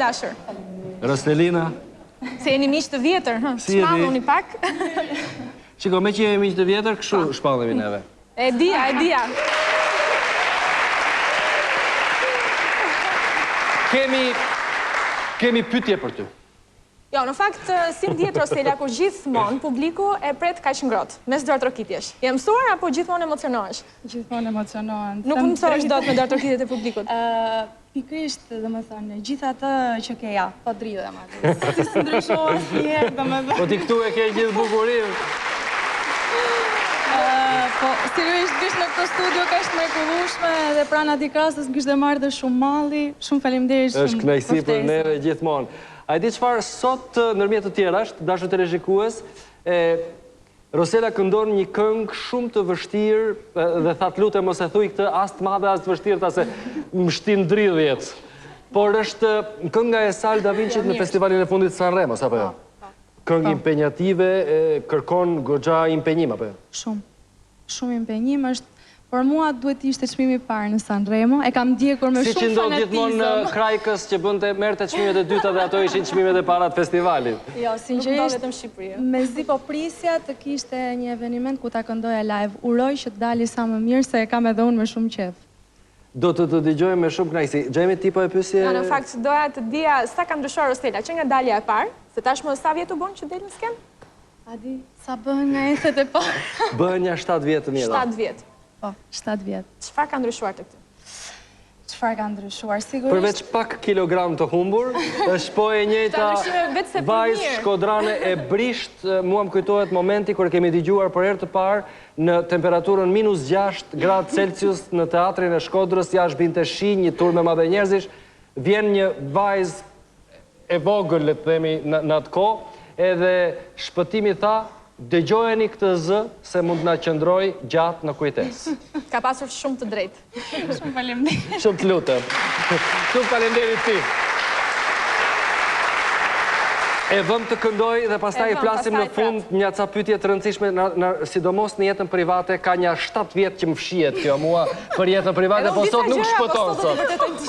dashur. Rostelina. Se jeni miq të vjetër, Si e di? shpalluni pak. Shiko, me që jemi miq të vjetër, kështu shpallemi neve. E dia. Kemi pyetje për ty. Jo, në fakt, si ndjet Rostela kur gjithmonë publiku e pret kaq ngrohtë, mes dorëtrokitjesh. Je mësuar apo gjithmonë emocionohesh? Gjithmonë emocionohen. Nuk mësohesh dot me dorëtrokitjet e publikut. Pikërisht, domethënë, gjithë atë që ke ja, po dridhem aty. Si ndryshohet asnjëherë, domethënë. Po ti këtu e ke gjithë bukurinë. Po, seriozisht bish në këtë studio ka është mrekullueshme dhe pranë atij krasës kishte marrë dhe shumë malli. Shumë faleminderit. Është kënaqësi për neve gjithmonë. A e di çfarë sot ndërmjet të tjerash, dashur televizikues, Rosela këndon një këngë shumë të vështirë dhe thatë lutem mos e thuj këtë as të madhe as të vështirë ta se më shtin dridhjet. Por është kënga e Sal Da Vinçit në festivalin e fundit Sanremo, apo jo? Këngë impenjative, kërkon goxha impenjim apo jo? Shumë impenjim është. Por mua duhet ishte çmimi i parë në Sanremo. E kam ndjekur me shumë fanatizëm. Si që ndodh gjithmonë në Krajkës që merrte çmimet e dyta dhe ato ishin çmimet e para të festivalit. Jo, sinqerisht vetëm Shqipëri. Mezi po prisja të kishte një eveniment ku ta këndoja live. Uroj që të dali sa më mirë se e kam edhe unë me shumë qejf. Do të të dëgjojmë me shumë kënaqësi. Xhemi ti po e pyesje? Në fakt doja të dija sa ka ndryshuar Rostela që nga dalja e parë, se tashmë sa vjet u bën që del në skenë? Adi, sa bën nga ethet e parë? Bën ja 7 vjet të mira. 7 vjet. Po, 7 vjet. Çfarë ka ndryshuar të këtë? Çfarë ka ndryshuar? Sigurisht. Përveç pak kilogram të humbur, është po e njëjta vajzë shkodrane e brisht. Mua më kujtohet momenti kur kemi dëgjuar për herë të parë në temperaturën -6 gradë Celsius në teatrin e Shkodrës, jashtë binte shi, një turme madhe njerëzish, vjen një vajzë e vogël, le të themi, në atë kohë, edhe shpëtimi tha, dëgjojeni këtë zë se mund na qëndroj gjatë në kujtesë. Ka pasur shumë të drejtë. Shumë faleminderit. Shumë të lutem. Shumë faleminderit ti. E vëm të këndoj dhe pastaj i flasim në fund një ca pyetje të rëndësishme, sidomos në jetën private, ka një 7 vjet që më fshihet kjo mua për jetën private, po sot nuk shpëton sot.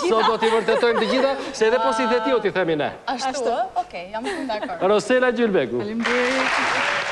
Sot do t'i vërtetojmë të gjitha, se edhe po si dhe ti o t'i themi ne. Ashtu, okej, jam shumë dakord. Rosela Gjylbeku. Faleminderit.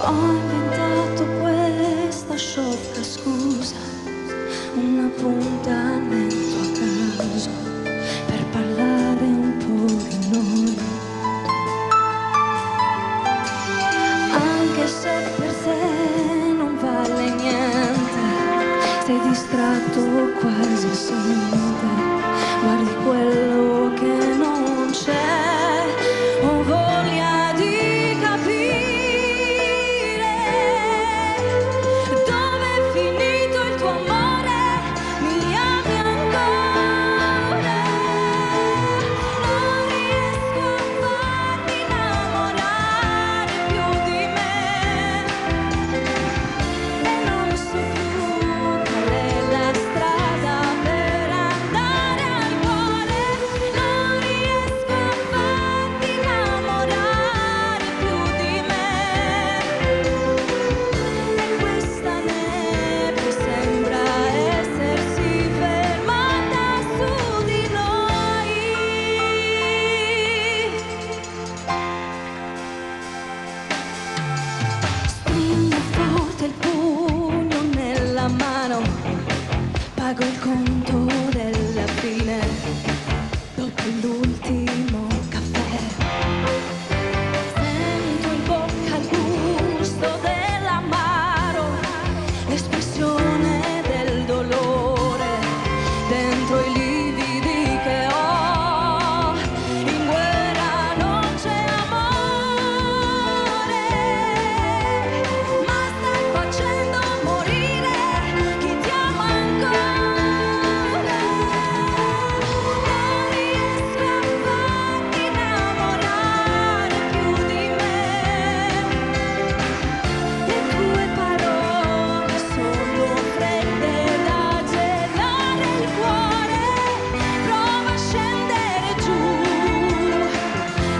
Ho inventato questa sciocca scusa, un appuntamento a caso per parlare un po' di noi. Anche se per te non vale niente, sei distratto quasi assente, guardi quello che non c'è. Ho voglia di capire dove è finito il tuo amore, mi ami ancora. Non riesco a farmi innamorare più di me e non so più qual è la strada per andare al cuore. Non riesco a farmi innamorare più di me e questa neve sembra essersi fermata su di noi. Stringo forte il pugno nella mano, pago il conto della fine dopo l'ultimo caffè. Sento in bocca il gusto dell'amaro, l'espressione del dolore dentro i lividi che ho. In guerra non c'è amore, ma stai facendo morire chi ti ama ancora. Non riesco a farmi innamorare più di me. Le tue parole sono fredde da gelare il cuore. Prova a scendere giù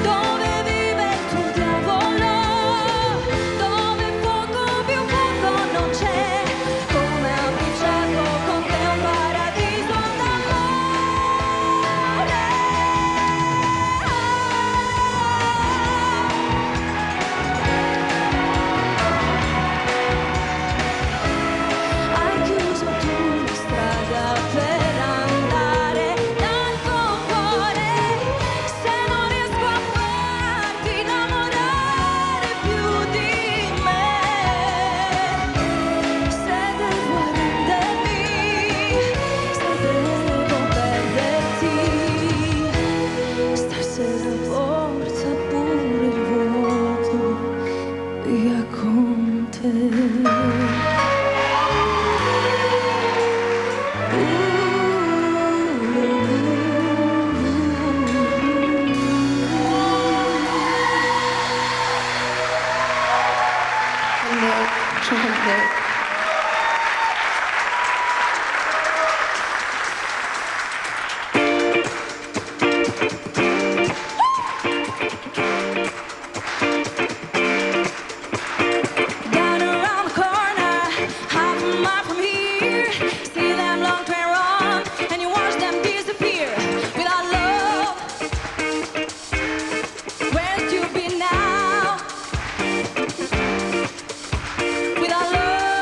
dove vive il tuo diavolo, dove poco più poco non c'è, come ha bruciato con te un paradiso d'amore. Hai chiuso tu la strada per andare dal tuo cuore. Se non riesco a farti innamorare più di me, se devo arrendermi, se devo perderti, stasera forza pure il vuoto via con te. Down around the corner, half a mile from here, see them long train run, and you watch them disappear without love. Where'd you be now? Without love.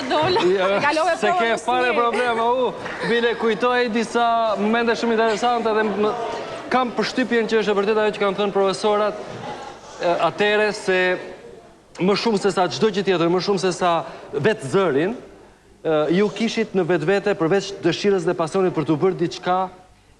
dola. Se ke fare problema, bile kujtoj disa momente shumë interesante dhe kam përshtypjen që është e vërtet ajo që kanë thënë profesorat atere se më shumë se sa çdo gjë tjetër, më shumë se sa vetë zërin, ju kishit në vetvete përveç dëshirës dhe pasionit për të bërë diçka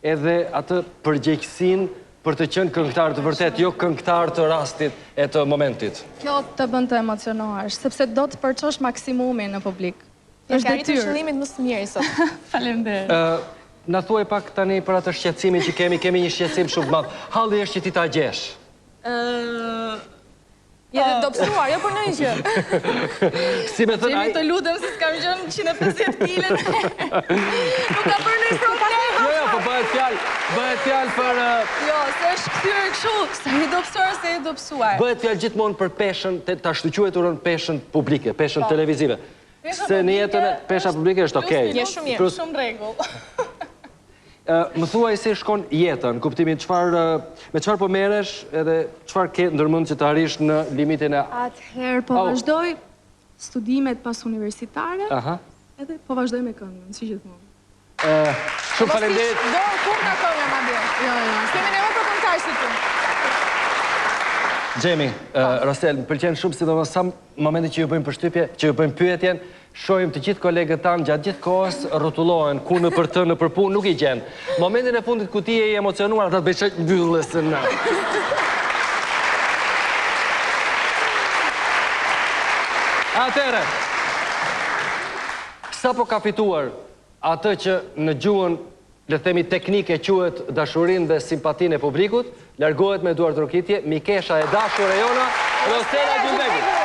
edhe atë përgjegjësinë për të qenë këngëtar të vërtet, jo këngëtar të rastit e të momentit. Kjo të bën të emocionohesh, sepse do të përçosh maksimumin në publik. Është detyrë. Qëllimit më së miri sot. Faleminderit. Na thuaj pak tani për atë shqetësimin që kemi një shqetësim shumë të madh. Halli është që ti ta gjesh. Je dhe dobësuar, jo për në gjë. Si me thënë, Jemi të lutem se s'kam qenë 150 kg. Nuk ka bërë në problem. Jo, po bëhet fjalë për Jo, se është kthyer kështu, se i dobësuar se i dobësuar. bëhet fjalë gjithmonë për peshën, ta shtyqueturën peshën publike, peshën televizive. Se në jetën e pesha publike është okej. Je shumë mirë. Shumë rregull. Më thuaj si shkon jetën, kuptimin me çfarë po merresh edhe çfarë ke ndërmend që të arrish në limitin e... Atëherë po vazhdoj studimet pas universitare, Aha. edhe po vazhdoj me këngën, si gjithmonë. Shumë faleminderit. Do kur nga kënga madje. Jo. Kemi nevojë për këngëtar si ti. Gjemi, Rosel, më pëlqen shumë sidomos sa momenti që ju bëjmë përshtypje, që ju bëjmë pyetjen, shohim të gjithë kolegët tanë gjatë gjithë kohës rrotullohen ku në për të, në për punë, nuk i gjen. Momentin e fundit ku ti je i emocionuar, ata të bëjë mbyllës në. Atere, sa po ka fituar atë që në gjuhën, le themi teknike, quhet dashurinë dhe simpatinë e publikut, largohet me duart rokitje, mikesha e dashur e jona, Rosela Gjumbeku.